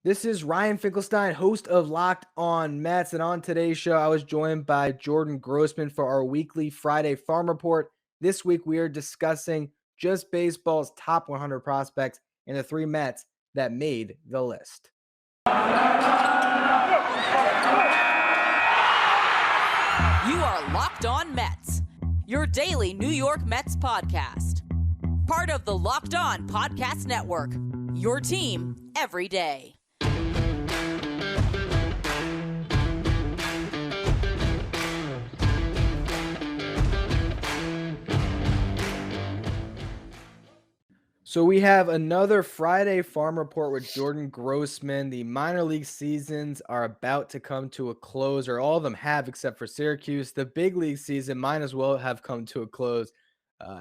This is Ryan Finkelstein, host of Locked On Mets, and on today's show, I was joined by Jordan Grossman for our weekly Friday Farm Report. This week, we are discussing just baseball's top 100 prospects and the three Mets that made the list. You are Locked On Mets, your daily New York Mets podcast. Part of the Locked On Podcast Network, your team every day. So we have another Friday Farm Report with Jordan Grossman. The minor league seasons are about to come to a close, or all of them have except for Syracuse. The big league season might as well have come to a close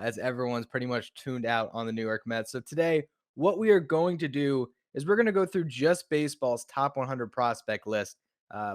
as everyone's pretty much tuned out on the New York Mets. So today, what we are going to do is we're going to go through just baseball's top 100 prospect list.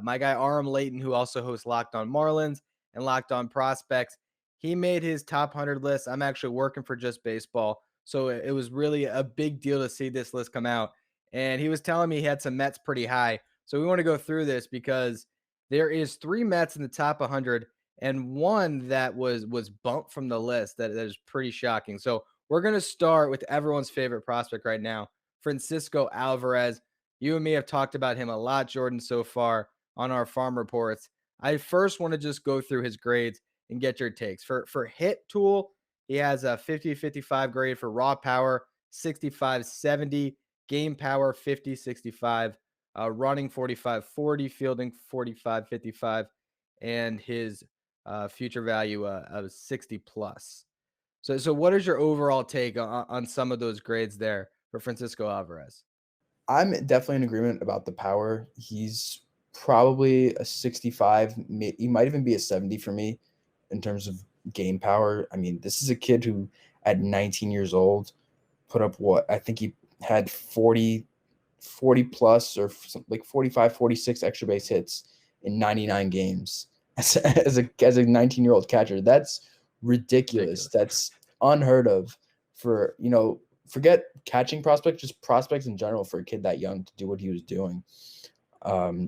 My guy Aram Layton, who also hosts Locked On Marlins and Locked On Prospects, he made his top 100 list. I'm actually working for Just Baseball. So it was really a big deal to see this list come out. And he was telling me he had some Mets pretty high. So we want to go through this because there is three Mets in the top 100 and one that was bumped from the list that is pretty shocking. So we're going to start with everyone's favorite prospect right now, Francisco Alvarez. You and me have talked about him a lot, Jordan, so far on our farm reports. I first want to just go through his grades and get your takes. For hit tool, he has a 50-55 grade for raw power, 65-70, game power 50-65, running 45-40, fielding 45-55, and his future value of 60 plus. So what is your overall take on some of those grades there for Francisco Alvarez? I'm definitely in agreement about the power. He's probably a 65. He might even be a 70 for me in terms of game power. I mean, this is a kid who at 19 years old put up what I think he had 40 plus or like 45, 46 extra base hits in 99 games as a 19-year-old catcher. That's ridiculous. That's unheard of for, forget catching prospects, just prospects in general for a kid that young to do what he was doing.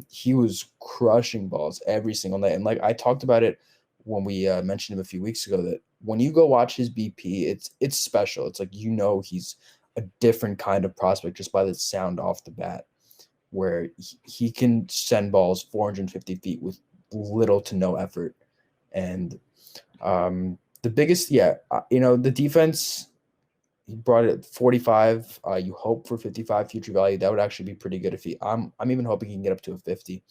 He was crushing balls every single night. And like I talked about it when we mentioned him a few weeks ago, that when you go watch his BP, it's special. It's like, he's a different kind of prospect just by the sound off the bat, where he can send balls 450 feet with little to no effort. And the biggest, the defense, he brought it at 45. You hope for 55 future value. That would actually be pretty good if I'm even hoping he can get up to a 50.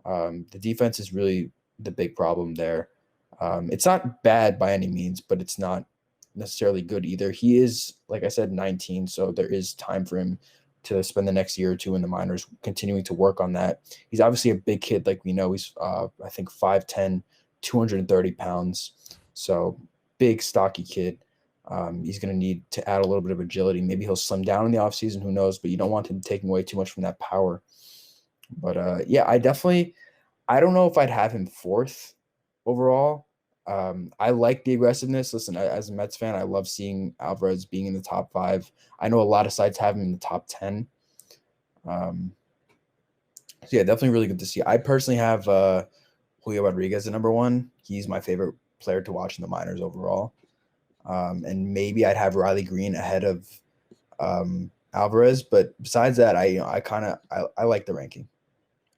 The defense is really the big problem there. It's not bad by any means, but it's not necessarily good either. He is, like I said, 19, so there is time for him to spend the next year or two in the minors continuing to work on that. He's obviously a big kid, like we know. He's I think 5'10", 230 pounds, so big, stocky kid. He's going to need to add a little bit of agility. Maybe he'll slim down in the offseason, who knows, but you don't want him taking away too much from that power. But I don't know if I'd have him fourth overall. I like the aggressiveness. Listen, as a Mets fan, I love seeing Alvarez being in the top 5. I know a lot of sites have him in the top 10. Definitely really good to see. I personally have Julio Rodriguez at number 1. He's my favorite player to watch in the minors overall. And maybe I'd have Riley Green ahead of Alvarez. But besides that, I like the ranking.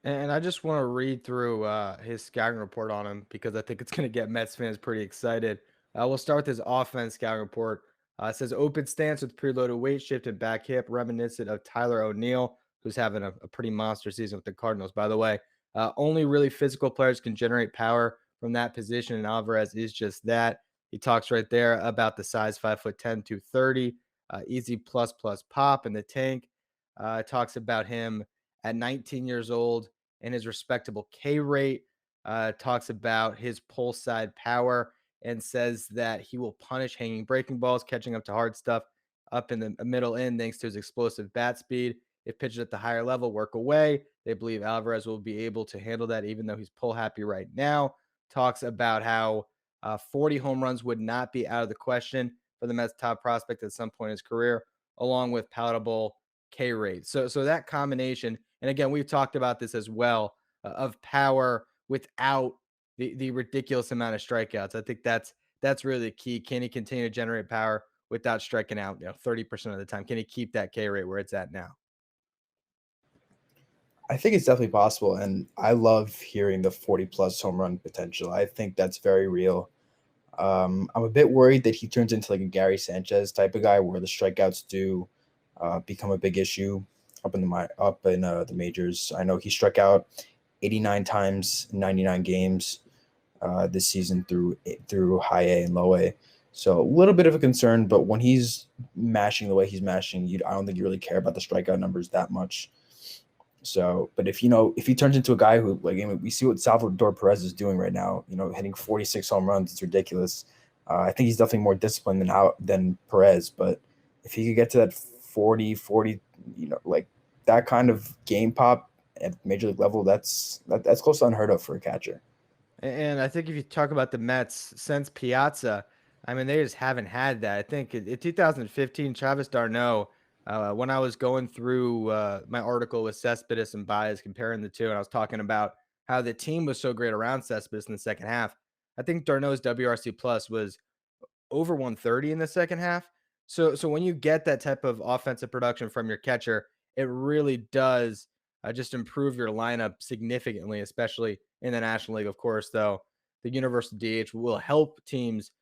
And I just want to read through his scouting report on him because I think it's going to get Mets fans pretty excited. We'll start with his offense scouting report. It says open stance with preloaded weight shift and back hip, reminiscent of Tyler O'Neill, who's having a pretty monster season with the Cardinals, by the way. Only really physical players can generate power from that position, and Alvarez is just that. He talks right there about the size 5'10", 230, easy plus pop in the tank. Talks about him at 19 years old and his respectable K rate, talks about his pull side power and says that he will punish hanging breaking balls, catching up to hard stuff up in the middle end thanks to his explosive bat speed. If pitches at the higher level work away, they believe Alvarez will be able to handle that even though he's pull happy right now. Talks about how 40 home runs would not be out of the question for the Mets top prospect at some point in his career, along with palatable K rate. So that combination, and again, we've talked about this as well, of power without the ridiculous amount of strikeouts. I think that's really the key. Can he continue to generate power without striking out, 30% of the time? Can he keep that K rate where it's at now? I think it's definitely possible, and I love hearing the 40 plus home run potential. I think that's very real. I'm a bit worried that he turns into like a Gary Sanchez type of guy, where the strikeouts do become a big issue up in the majors. I know he struck out 89 times in 99 games this season through high A and low A. So a little bit of a concern, but when he's mashing the way he's mashing, I don't think you really care about the strikeout numbers that much. So, but if he turns into a guy who, like, we see what Salvador Perez is doing right now, hitting 46 home runs, it's ridiculous. I think he's definitely more disciplined than Perez, but if he could get to that 40, like that kind of game pop at major league level, that's close to unheard of for a catcher. And I think if you talk about the Mets since Piazza, I mean, they just haven't had that. I think in 2015, Travis d'Arnaud, when I was going through my article with Cespedes and Baez comparing the two, and I was talking about how the team was so great around Cespedes in the second half, I think d'Arnaud's WRC plus was over 130 in the second half. So when you get that type of offensive production from your catcher, it really does just improve your lineup significantly, especially in the National League. Of course, though, the universal DH will help teams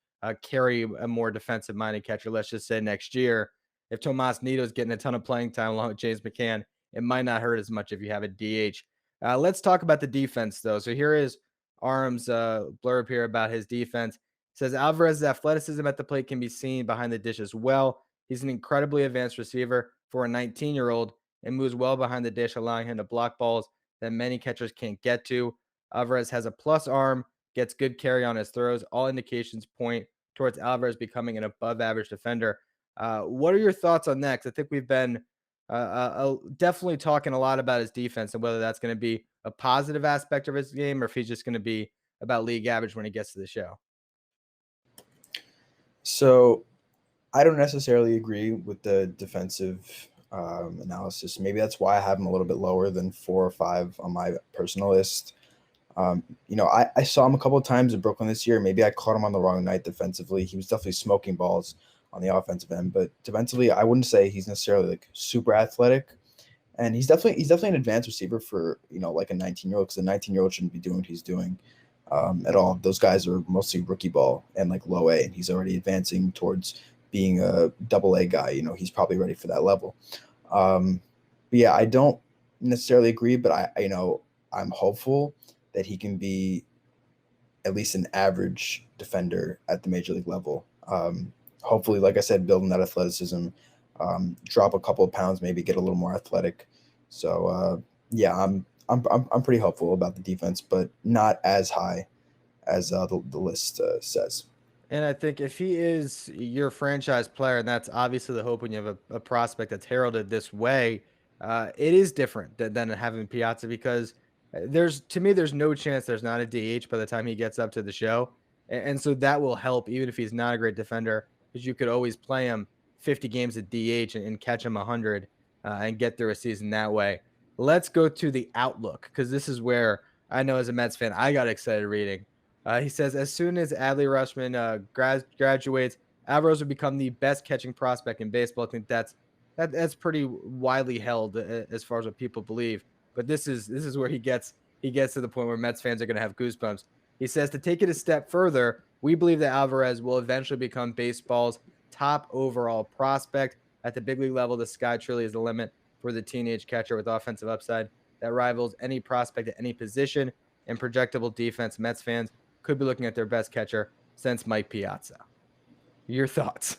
carry a more defensive-minded catcher. Let's just say next year, if Tomas Nido's getting a ton of playing time along with James McCann, it might not hurt as much if you have a DH. Let's talk about the defense, though. So here is Arm's blurb here about his defense. Says Alvarez's athleticism at the plate can be seen behind the dish as well. He's an incredibly advanced receiver for a 19-year-old and moves well behind the dish, allowing him to block balls that many catchers can't get to. Alvarez has a plus arm, gets good carry on his throws. All indications point towards Alvarez becoming an above-average defender. What are your thoughts on that? 'Cause I think we've been definitely talking a lot about his defense and whether that's going to be a positive aspect of his game or if he's just going to be about league average when he gets to the show. So I don't necessarily agree with the defensive analysis. Maybe that's why I have him a little bit lower than 4 or 5 on my personal list. I saw him a couple of times in Brooklyn this year. Maybe I caught him on the wrong night defensively. He was definitely smoking balls on the offensive end, but defensively, I wouldn't say he's necessarily like super athletic. And he's definitely an advanced receiver for like a 19-year-old, because a 19-year-old shouldn't be doing what he's doing at all. Those guys are mostly rookie ball and like low A, and he's already advancing towards being a double A guy. He's probably ready for that level. But yeah, I don't necessarily agree, but I'm hopeful that he can be at least an average defender at the major league level. Hopefully, like I said, building that athleticism, drop a couple of pounds, maybe get a little more athletic. So yeah, I'm pretty hopeful about the defense, but not as high as the list says. And I think if he is your franchise player, and that's obviously the hope when you have a prospect that's heralded this way, it is different than having Piazza, because there's no chance there's not a DH by the time he gets up to the show. And so that will help, even if he's not a great defender, because you could always play him 50 games at DH and catch him 100 and get through a season that way. Let's go to the outlook, because this is where I know as a Mets fan, I got excited reading. He says, as soon as Adley Rutschman graduates, Alvarez will become the best catching prospect in baseball. I think that's pretty widely held as far as what people believe. But this is where he gets to the point where Mets fans are going to have goosebumps. He says, to take it a step further, we believe that Alvarez will eventually become baseball's top overall prospect. At the big league level, the sky truly is the limit for the teenage catcher with offensive upside that rivals any prospect at any position and projectable defense. Mets fans could be looking at their best catcher since Mike Piazza. Your thoughts?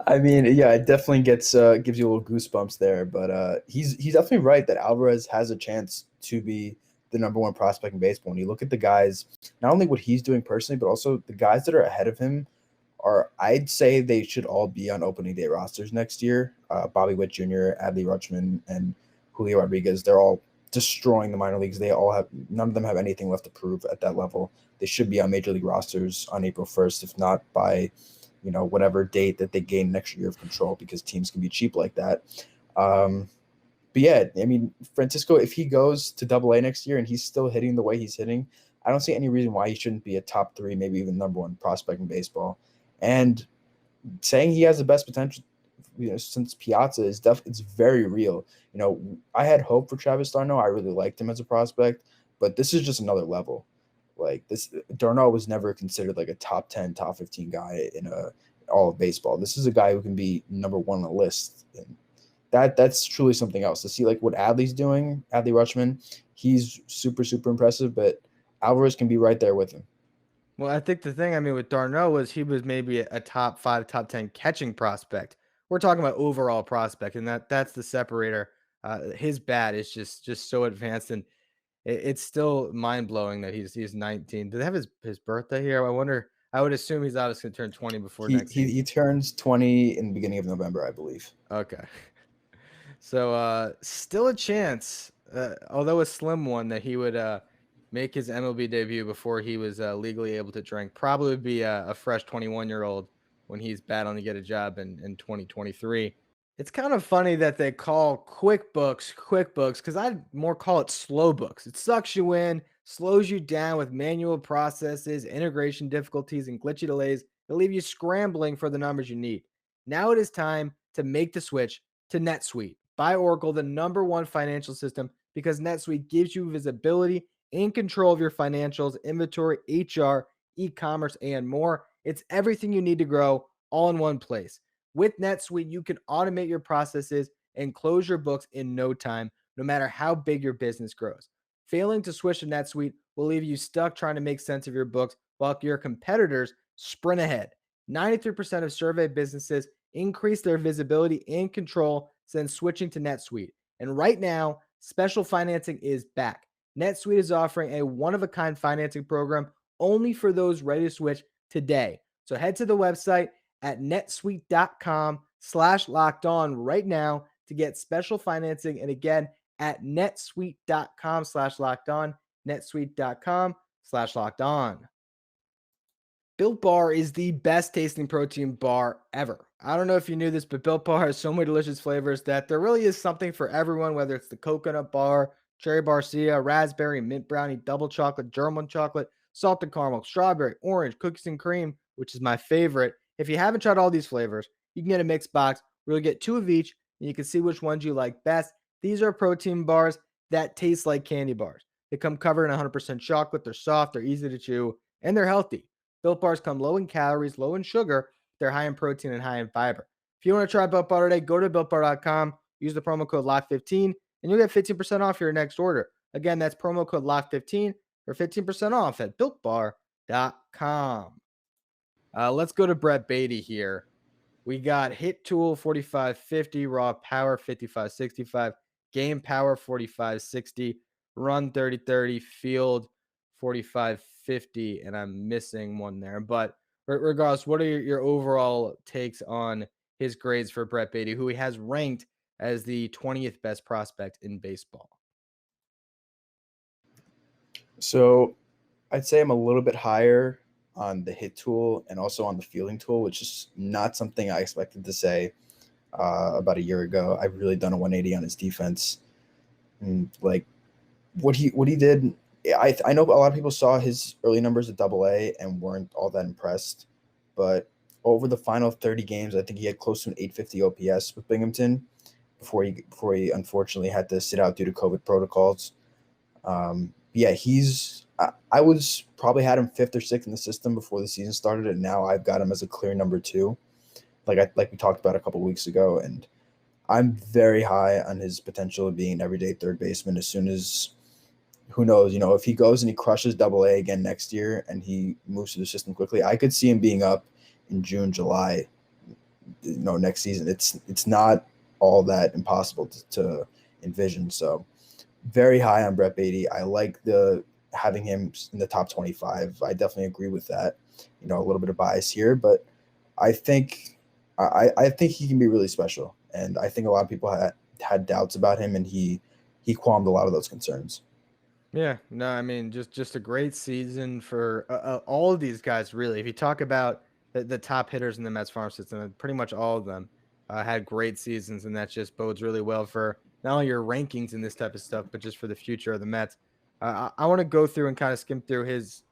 I mean, yeah, it definitely gives you a little goosebumps there, but he's definitely right that Alvarez has a chance to be the number one prospect in baseball. When you look at the guys, not only what he's doing personally, but also the guys that are ahead of him I'd say they should all be on opening day rosters next year. Bobby Witt Jr., Adley Rutschman, and Julio Rodriguez, they're all destroying the minor leagues. None of them have anything left to prove at that level. They should be on major league rosters on April 1st, if not by whatever date that they gain an extra year of control, because teams can be cheap like that. But yeah, I mean, Francisco, if he goes to AA next year and he's still hitting the way he's hitting, I don't see any reason why he shouldn't be a top 3, maybe even number 1 prospect in baseball. And saying he has the best potential, since Piazza it's very real. I had hope for Travis d'Arnaud. I really liked him as a prospect, but this is just another level. Like this, d'Arnaud was never considered like a top 10, top 15 guy in all of baseball. This is a guy who can be number 1 on the list. And that's truly something else. To see like what Adley Rutschman, he's super, super impressive, but Alvarez can be right there with him. Well, I think the thing, with d'Arnaud was he was maybe a top 5, top 10 catching prospect. We're talking about overall prospect, and that's the separator. His bat is just so advanced, and it's still mind blowing that he's 19. Do they have his birthday here? I wonder. I would assume he's obviously going to turn 20 before next season. He turns 20 in the beginning of November, I believe. Okay. So still a chance, although a slim one, that he would make his MLB debut before he was legally able to drink. Probably would be a fresh 21-year-old when he's battling to get a job in 2023. It's kind of funny that they call QuickBooks because I'd more call it slow books. It sucks you in, slows you down with manual processes, integration difficulties, and glitchy delays that leave you scrambling for the numbers you need. Now it is time to make the switch to NetSuite by Oracle, the #1 financial system, because NetSuite gives you visibility and control of your financials, inventory, HR, e-commerce, and more. It's everything you need to grow all in one place. With NetSuite, you can automate your processes and close your books in no time, no matter how big your business grows. Failing to switch to NetSuite will leave you stuck trying to make sense of your books while your competitors sprint ahead. 93% of surveyed businesses increase their visibility and control since switching to NetSuite. And right now, special financing is back. NetSuite is offering a one-of-a-kind financing program only for those ready to switch today. So head to the website at netsuite.com/lockedon right now to get special financing. And again, at netsuite.com/lockedon, netsuite.com/lockedon. Built Bar is the best tasting protein bar ever. I don't know if you knew this, but Built Bar has so many delicious flavors that there really is something for everyone, whether it's the coconut bar, cherry barcia, raspberry, mint brownie, double chocolate, German chocolate, salted caramel, strawberry, orange, cookies and cream, which is my favorite. If you haven't tried all these flavors, you can get a mixed box where you'll get 2 of each, and you can see which ones you like best. These are protein bars that taste like candy bars. They come covered in 100% chocolate. They're soft, they're easy to chew, and they're healthy. Built Bars come low in calories, low in sugar. They're high in protein and high in fiber. If you want to try Built Bar today, go to BuiltBar.com, use the promo code LOCK15, and you'll get 15% off your next order. Again, that's promo code LOCK15 for 15% off at BuiltBar.com. Let's go to Brett Baty here. We got Hit Tool 4550, Raw Power 5565, Game Power 4560, Run 3030, Field 4550, and I'm missing one there. But regardless, what are your overall takes on his grades for Brett Baty, who he has ranked as the 20th best prospect in baseball? So I'd say I'm a little bit higher on the hit tool and also on the fielding tool, which is not something I expected to say about a year ago. I've really done a 180 on his defense. And like what he did, I know a lot of people saw his early numbers at AA and weren't all that impressed, but over the final 30 games, I think he had close to an 850 OPS with Binghamton before he unfortunately had to sit out due to COVID protocols. Yeah, I was probably had him 5th or 6th in the system before the season started, and now I've got him as a clear number 2, like we talked about a couple weeks ago. And I'm very high on his potential of being an everyday third baseman. As soon as, who knows, if he goes and he crushes AA again next year and he moves through the system quickly, I could see him being up in June, July, next season. It's not all that impossible to envision. So very high on Brett Baty. I like having him in the top 25. I definitely agree with that. A little bit of bias here, but I think he can be really special. And I think a lot of people had doubts about him, and he qualmed a lot of those concerns. Yeah, no, just a great season for all of these guys, really. If you talk about the top hitters in the Mets farm system, and pretty much all of them had great seasons, and that just bodes really well for not only your rankings and this type of stuff, but just for the future of the Mets. I want to go through and kind of skim through his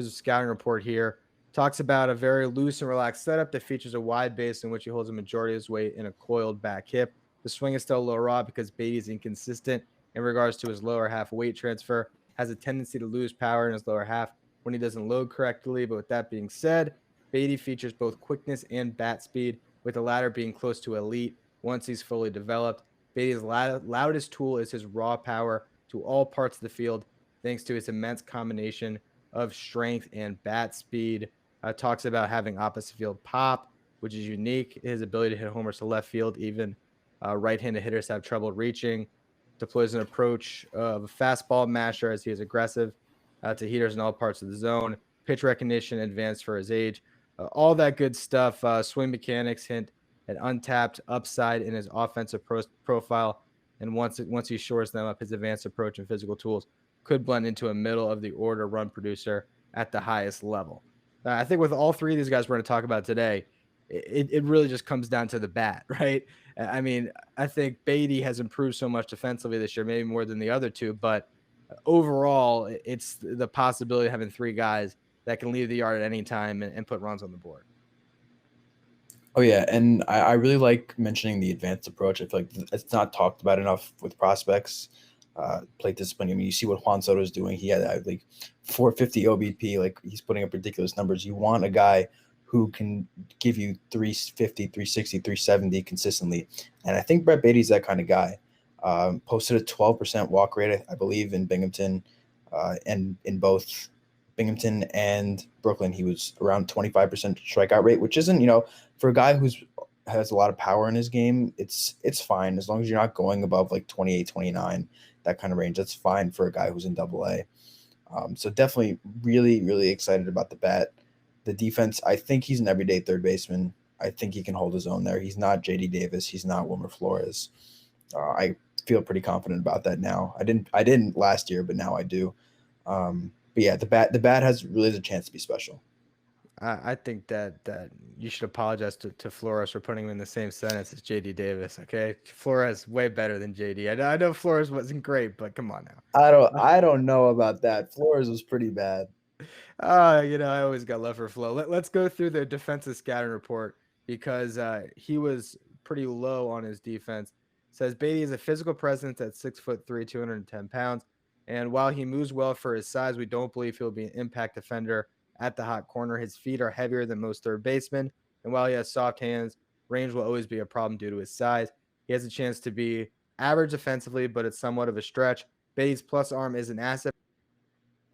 scouting report here. Talks about a very loose and relaxed setup that features a wide base in which he holds a majority of his weight in a coiled back hip. The swing is still a little raw because Baty is inconsistent in regards to his lower half weight transfer, has a tendency to lose power in his lower half when he doesn't load correctly. But with that being said, Baty features both quickness and bat speed, with the latter being close to elite once he's fully developed. Baty's loudest tool is his raw power to all parts of the field, thanks to his immense combination of strength and bat speed. Talks about having opposite field pop, which is unique. His ability to hit homers to left field, even right-handed hitters have trouble reaching. Deploys an approach of a fastball masher as he is aggressive to heaters in all parts of the zone. Pitch recognition advanced for his age. All that good stuff. Swing mechanics hint at untapped upside in his offensive profile. And once he shores them up, his advanced approach and physical tools could blend into a middle of the order run producer at the highest level. I think with all three of these guys we're going to talk about today, it really just comes down to the bat, right? I mean, I think Baty has improved so much defensively this year, maybe more than the other two, but overall, it's the possibility of having three guys that can leave the yard at any time and put runs on the board. Oh, yeah, and I really like mentioning the advanced approach. I feel like it's not talked about enough with prospects. Plate discipline. I mean, you see what Juan Soto is doing. He had like 450 OBP. Like, he's putting up ridiculous numbers. You want a guy who can give you 350, 360, 370 consistently. And I think Brett Baty's that kind of guy. Posted a 12% walk rate, I believe, in Binghamton, and in both Binghamton and Brooklyn, he was around 25% strikeout rate, which isn't, for a guy who's has a lot of power in his game, it's fine as long as you're not going above like 28, 29, that kind of range. That's fine for a guy who's in AA. So definitely really, really excited about the bat. The defense, I think he's an everyday third baseman. I think he can hold his own there. He's not JD Davis. He's not Wilmer Flores. I feel pretty confident about that now. I didn't last year, but now I do. But yeah, the bat has really the chance to be special. I think that you should apologize to Flores for putting him in the same sentence as JD Davis. Okay, Flores way better than JD. I know Flores wasn't great, but come on now. I don't know about that. Flores was pretty bad. I always got love for Flo. Let's go through the defensive scouting report because he was pretty low on his defense. Says Baty is a physical presence at 6'3", 210 pounds. And while he moves well for his size, we don't believe he'll be an impact defender at the hot corner. His feet are heavier than most third basemen. And while he has soft hands, range will always be a problem due to his size. He has a chance to be average defensively, but it's somewhat of a stretch. Baty's plus arm is an asset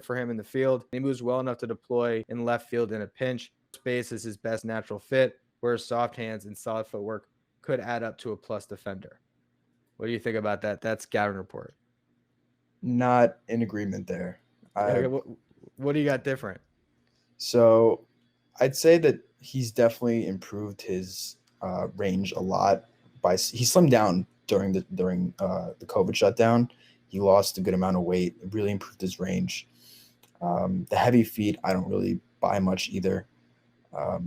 for him in the field. He moves well enough to deploy in left field in a pinch. Space is his best natural fit, whereas soft hands and solid footwork could add up to a plus defender. What do you think about that? That's scouting report. Not in agreement there. What do you got different? So I'd say that he's definitely improved his range a lot. He slimmed down during the COVID shutdown. He lost a good amount of weight. It really improved his range. The heavy feet, I don't really buy much either.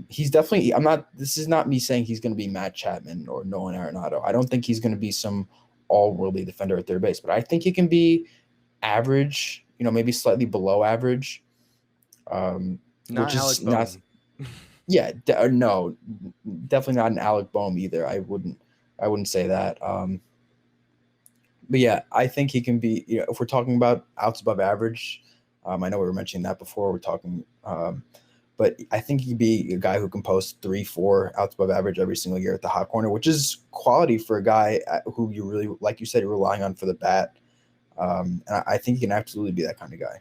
He's definitely. This is not me saying he's going to be Matt Chapman or Nolan Arenado. I don't think he's going to be some all-worldly defender at third base, but I think he can be average. Maybe slightly below average. Not Alec Bohm. Yeah, no, definitely not an Alec Bohm either. I wouldn't say that. But yeah, I think he can be. If we're talking about outs above average, I know we were mentioning that before. We're talking, but I think he could be a guy who can post 3-4 outs above average every single year at the hot corner, which is quality for a guy who you really, like you said, you're relying on for the bat. And I think he can absolutely be that kind of guy.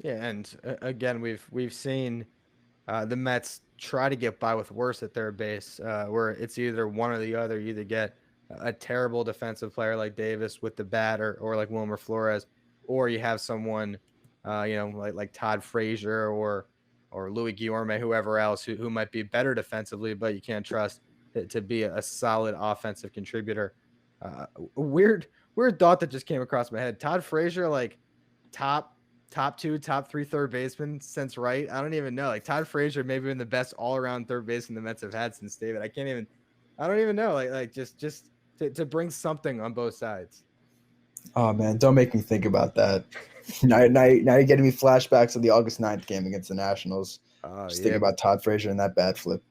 Yeah, and again, we've seen the Mets try to get by with worse at third base, where it's either one or the other. You either get a terrible defensive player like Davis with the bat, or like Wilmer Flores, or you have someone, like Todd Frazier or Louis Guillorme, whoever else who might be better defensively, but you can't trust to be a solid offensive contributor. Weird thought that just came across my head. Todd Frazier, like top top 2, top 3 third baseman since Wright. I don't even know. Like Todd Frazier maybe been the best all-around third baseman the Mets have had since David. I don't even know. Like just to bring something on both sides. Oh man, don't make me think about that. Now you're getting me flashbacks of the August 9th game against the Nationals. Oh Just yeah. thinking about Todd Frazier and that bat flip.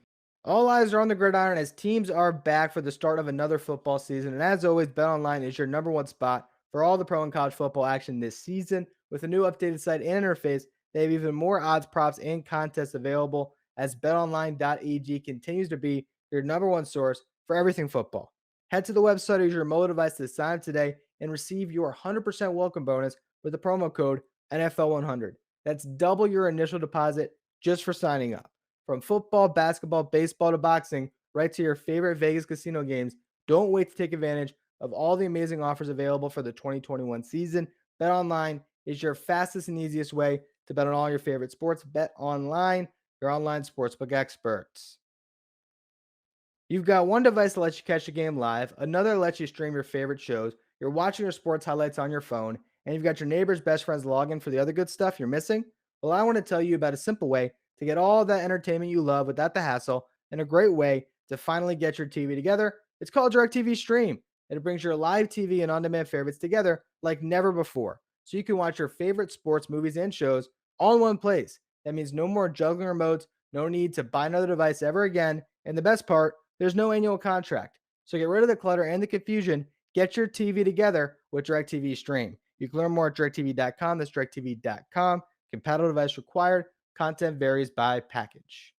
All eyes are on the gridiron as teams are back for the start of another football season. And as always, BetOnline is your number one spot for all the pro and college football action this season. With a new updated site and interface, they have even more odds, props, and contests available as betonline.ag continues to be your number one source for everything football. Head to the website or use your mobile device to sign up today and receive your 100% welcome bonus with the promo code NFL100. That's double your initial deposit just for signing up. From football, basketball, baseball to boxing, right to your favorite Vegas casino games, don't wait to take advantage of all the amazing offers available for the 2021 season. BetOnline is your fastest and easiest way to bet on all your favorite sports. BetOnline, your online sportsbook experts. You've got one device that lets you catch the game live, another lets you stream your favorite shows, you're watching your sports highlights on your phone, and you've got your neighbor's best friend's login for the other good stuff you're missing. Well, I want to tell you about a simple way to get all that entertainment you love without the hassle and a great way to finally get your TV together. It's called DirecTV Stream. It brings your live TV and on-demand favorites together like never before. So you can watch your favorite sports, movies, and shows all in one place. That means no more juggling remotes, no need to buy another device ever again. And the best part, there's no annual contract. So get rid of the clutter and the confusion. Get your TV together with DirecTV Stream. You can learn more at directv.com. That's directv.com. Compatible device required. Content varies by package.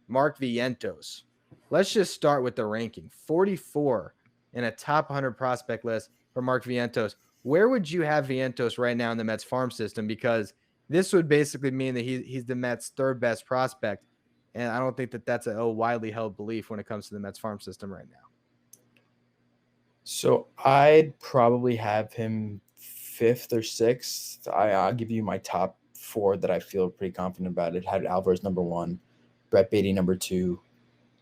Mark Vientos. Let's just start with the ranking. 44 in a top 100 prospect list for Mark Vientos. Where would you have Vientos right now in the Mets farm system? Because this would basically mean that he's the Mets' third best prospect. And I don't think that that's a widely held belief when it comes to the Mets farm system right now. So I'd probably have him 5th or 6th. I'll give you my top 4 that I feel pretty confident about. It had Alvarez number 1, Brett Baty number 2,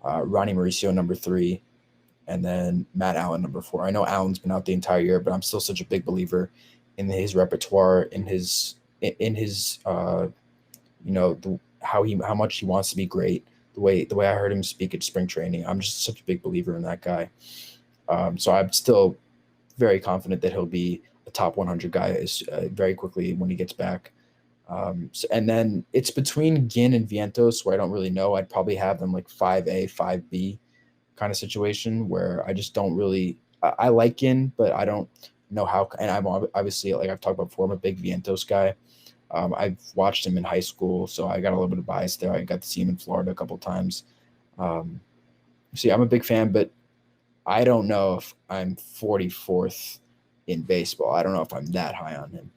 Ronnie Mauricio number 3, and then Matt Allen number 4. I know Allen's been out the entire year, but I'm still such a big believer in his repertoire, in his how much he wants to be great. The way I heard him speak at spring training, I'm just such a big believer in that guy. So I'm still very confident that he'll be a top 100 guy very quickly when he gets back. And then it's between Ginn and Vientos, where I don't really know. I'd probably have them like 5A, 5B kind of situation where I just don't really – I like Ginn, but I don't know how – and I'm obviously, like I've talked about before, I'm a big Vientos guy. I've watched him in high school, so I got a little bit of bias there. I got to see him in Florida a couple of times. I'm a big fan, but I don't know if I'm 44th in baseball. I don't know if I'm that high on him.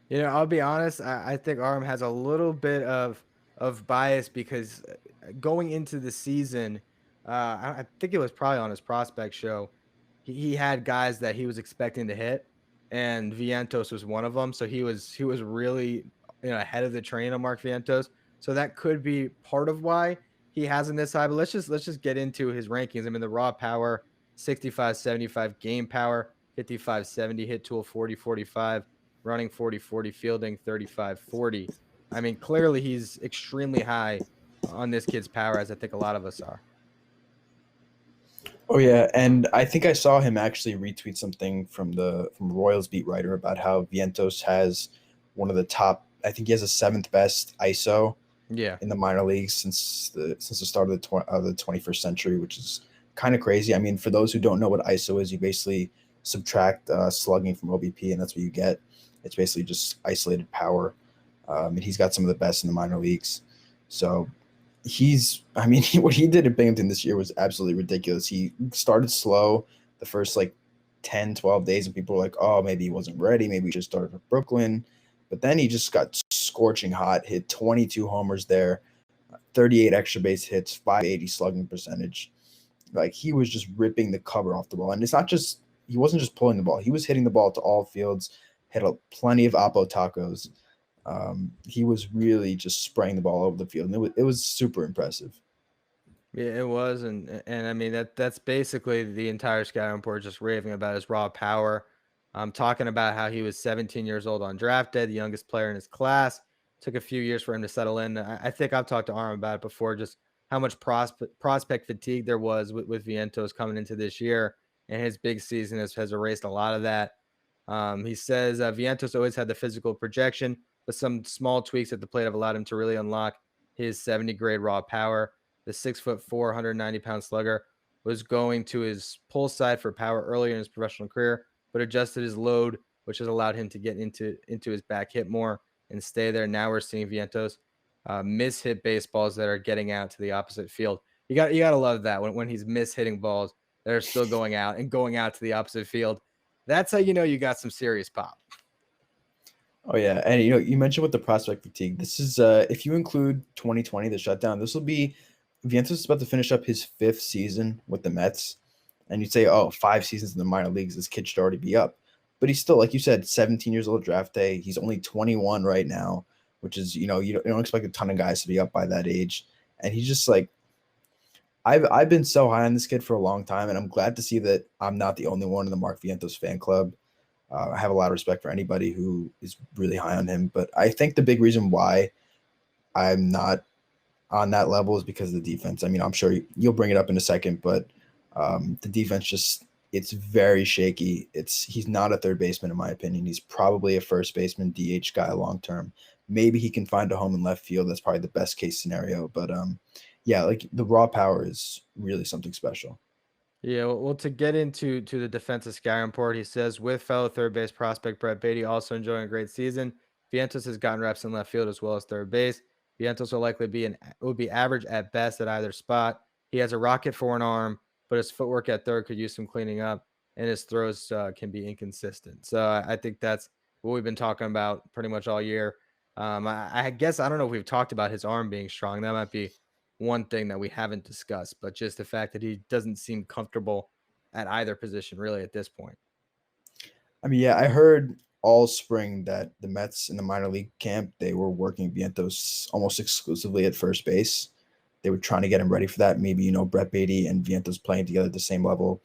You know, I'll be honest. I think Arm has a little bit of bias because going into the season, I think it was probably on his prospect show. He had guys that he was expecting to hit, and Vientos was one of them. So he was really ahead of the train on Mark Vientos. So that could be part of why he hasn't this high. But let's just get into his rankings. I mean, the raw power, 65-75 game power, 55-70 hit tool, 40-45. Running 40-40, fielding 35-40. I mean, clearly he's extremely high on this kid's power, as I think a lot of us are. Oh yeah, and I think I saw him actually retweet something from Royals beat writer about how Vientos has one of the top. I think he has a 7th best ISO. Yeah. In the minor leagues since the start of the 21st century, which is kind of crazy. I mean, for those who don't know what ISO is, you basically subtract slugging from OBP, and that's what you get. It's basically just isolated power. And he's got some of the best in the minor leagues. So what he did at Binghamton this year was absolutely ridiculous. He started slow the first 10, 12 days, and people were like, oh, maybe he wasn't ready. Maybe he just started with Brooklyn. But then he just got scorching hot, hit 22 homers there, 38 extra base hits, 580 slugging percentage. Like, he was just ripping the cover off the ball. And it's not just – he wasn't just pulling the ball. He was hitting the ball to all fields, hit plenty of Oppo tacos. He was really just spraying the ball over the field, and it was super impressive. Yeah, it was, and I mean that's basically the entire scouting report just raving about his raw power. talking about how he was 17 years old on draft day, the youngest player in his class. Took a few years for him to settle in. I think I've talked to Arm about it before, just how much prospect fatigue there was with Vientos coming into this year, and his big season has erased a lot of that. He says Vientos always had the physical projection, but some small tweaks at the plate have allowed him to really unlock his 70 grade raw power. The 6'4", 190-pound slugger was going to his pull side for power earlier in his professional career, but adjusted his load, which has allowed him to get into his back hit more and stay there. Now we're seeing Vientos miss-hit baseballs that are getting out to the opposite field. You got to love that when he's miss-hitting balls that are still going out to the opposite field. That's how you know you got some serious pop. Oh yeah, and you mentioned with the prospect fatigue. This is if you include 2020, the shutdown, this will be Vientos is about to finish up his 5th season with the Mets, and you'd say, oh, 5 seasons in the minor leagues, this kid should already be up. But he's still, like you said, 17 years old draft day. He's only 21 right now, which is you don't expect a ton of guys to be up by that age, and he's just like. I've been so high on this kid for a long time, and I'm glad to see that I'm not the only one in the Mark Vientos fan club. I have a lot of respect for anybody who is really high on him, but I think the big reason why I'm not on that level is because of the defense. I mean, I'm sure you'll bring it up in a second, but the defense it's very shaky. He's not a third baseman in my opinion. He's probably a first baseman, DH guy long term. Maybe he can find a home in left field. That's probably the best case scenario, but yeah, like the raw power is really something special. Yeah, well, to get into the defensive scouting report, he says with fellow third base prospect Brett Baty also enjoying a great season. Vientos has gotten reps in left field as well as third base. Vientos will likely would be average at best at either spot. He has a rocket for an arm, but his footwork at third could use some cleaning up, and his throws can be inconsistent. So I think that's what we've been talking about pretty much all year. I guess I don't know if we've talked about his arm being strong. That might be one thing that we haven't discussed, but just the fact that he doesn't seem comfortable at either position really at this point. I mean, yeah, I heard all spring that the Mets in the minor league camp, they were working Vientos almost exclusively at first base. They were trying to get him ready for that. Maybe, Brett Baty and Vientos playing together at the same level.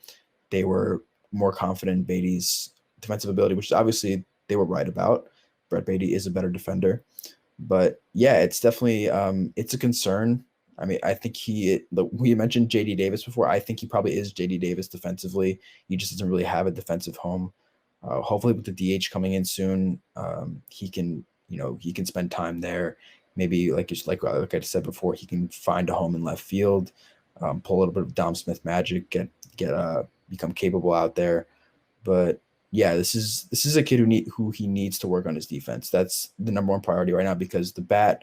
They were more confident in Baty's defensive ability, which obviously they were right about. Brett Baty is a better defender. But yeah, it's definitely it's a concern. I mean, I think we mentioned JD Davis before. I think he probably is JD Davis defensively. He just doesn't really have a defensive home. Hopefully with the DH coming in soon, he can spend time there. Maybe like I said before, he can find a home in left field, pull a little bit of Dom Smith magic, become capable out there. But yeah, this is a kid who he needs to work on his defense. That's the number one priority right now because the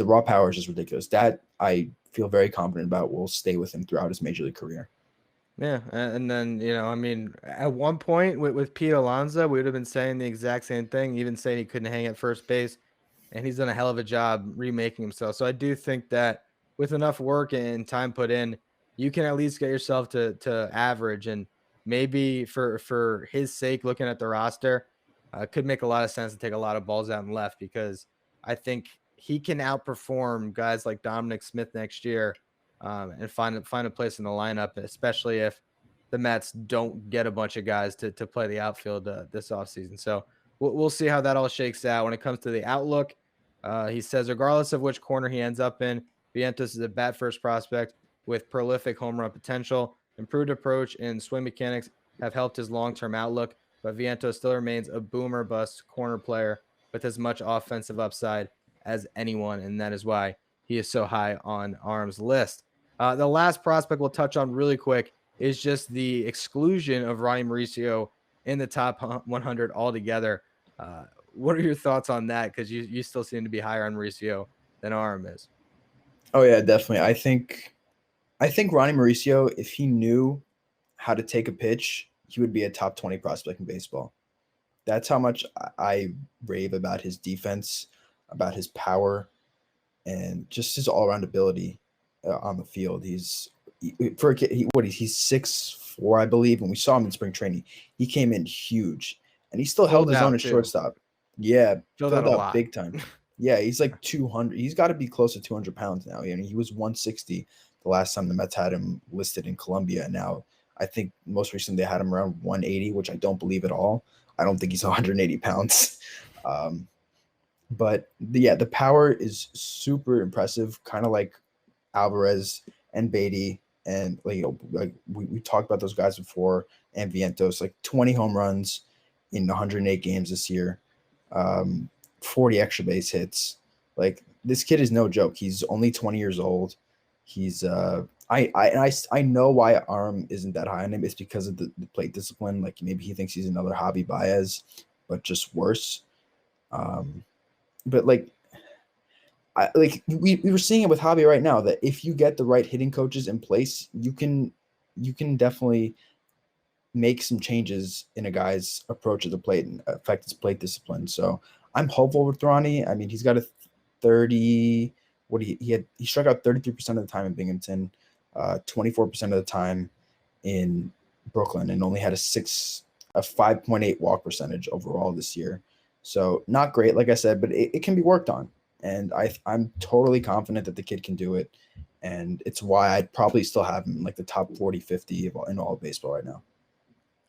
raw power is just ridiculous. That I feel very confident about will stay with him throughout his major league career. Yeah, and then I mean, at one point with Pete Alonso, we would have been saying the exact same thing, even saying he couldn't hang at first base, and he's done a hell of a job remaking himself. So I do think that with enough work and time put in, you can at least get yourself to average, and maybe for his sake, looking at the roster, could make a lot of sense to take a lot of balls out and left because I think he can outperform guys like Dominic Smith next year. And find a place in the lineup, especially if the Mets don't get a bunch of guys to play the outfield this offseason. So we'll see how that all shakes out. When it comes to the outlook, he says, regardless of which corner he ends up in, Vientos is a bat-first prospect with prolific home run potential. Improved approach and swing mechanics have helped his long-term outlook, but Vientos still remains a boomer-bust corner player with as much offensive upside as anyone, and that is why he is so high on Arm's list. The last prospect we'll touch on really quick is just the exclusion of Ronnie Mauricio in the top 100 altogether. What are your thoughts on that? Because you still seem to be higher on Mauricio than Arm is. Oh yeah, definitely. I think Ronnie Mauricio, if he knew how to take a pitch, he would be a top 20 prospect in baseball. That's how much I rave about his defense, about his power, and just his all-around ability on the field. He's 6'4", I believe. When we saw him in spring training, he came in huge, and he still held his own at shortstop. Yeah, filled out a lot, big time. Yeah, he's like 200. He's got to be close to 200 pounds now. He was 160 the last time the Mets had him listed in Colombia. And now I think most recently they had him around 180, which I don't believe at all. I don't think he's 180 pounds. But the power is super impressive, kind of like Alvarez and Baty. And like we talked about those guys before, and Vientos, like 20 home runs in 108 games this year, 40 extra base hits. Like this kid is no joke. He's only 20 years old. He's I know why arm isn't that high on him. It's because of the plate discipline. Like maybe he thinks he's another Javi Baez, but just worse. But like we were seeing it with Javi right now, that if you get the right hitting coaches in place, you can definitely make some changes in a guy's approach to the plate and affect his plate discipline. So I'm hopeful with Ronnie. I mean, he's got a 30. He struck out 33% of the time in Binghamton, 24% of the time in Brooklyn, and only had a 5.8 walk percentage overall this year. So not great, like I said, but it can be worked on. And I'm totally confident that the kid can do it. And it's why I'd probably still have him in like the top 40, 50 in all of baseball right now.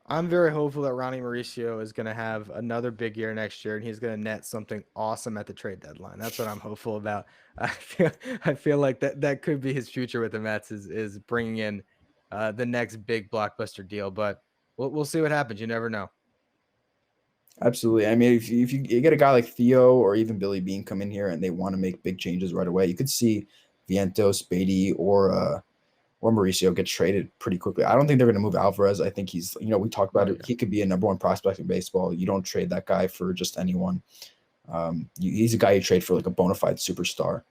I'm very hopeful that Ronnie Mauricio is going to have another big year next year, and he's going to net something awesome at the trade deadline. That's what I'm hopeful about. I feel like that could be his future with the Mets is bringing in the next big blockbuster deal. But we'll see what happens. You never know. Absolutely. I mean, if you get a guy like Theo or even Billy Bean come in here and they want to make big changes right away, you could see Vientos, Baty, or Mauricio get traded pretty quickly. I don't think they're going to move Alvarez. I think he's, we talked about it. He could be a number one prospect in baseball. You don't trade that guy for just anyone. He's a guy you trade for like a bona fide superstar.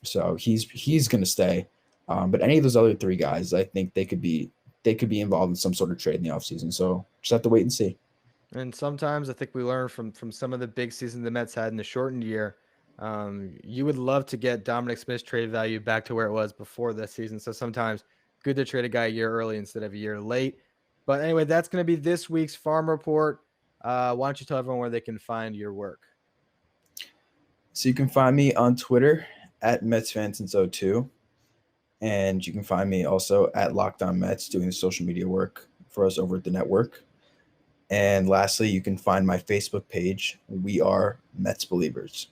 So he's going to stay. But any of those other three guys, I think they could be involved in some sort of trade in the offseason. So just have to wait and see. And sometimes I think we learn from some of the big seasons the Mets had in the shortened year. You would love to get Dominic Smith's trade value back to where it was before this season. So sometimes good to trade a guy a year early instead of a year late. But anyway, that's going to be this week's Farm Report. Why don't you tell everyone where they can find your work? So you can find me on Twitter at MetsFansins02. And you can find me also at Locked On Mets doing the social media work for us over at the network. And lastly, you can find my Facebook page. We are Mets Believers.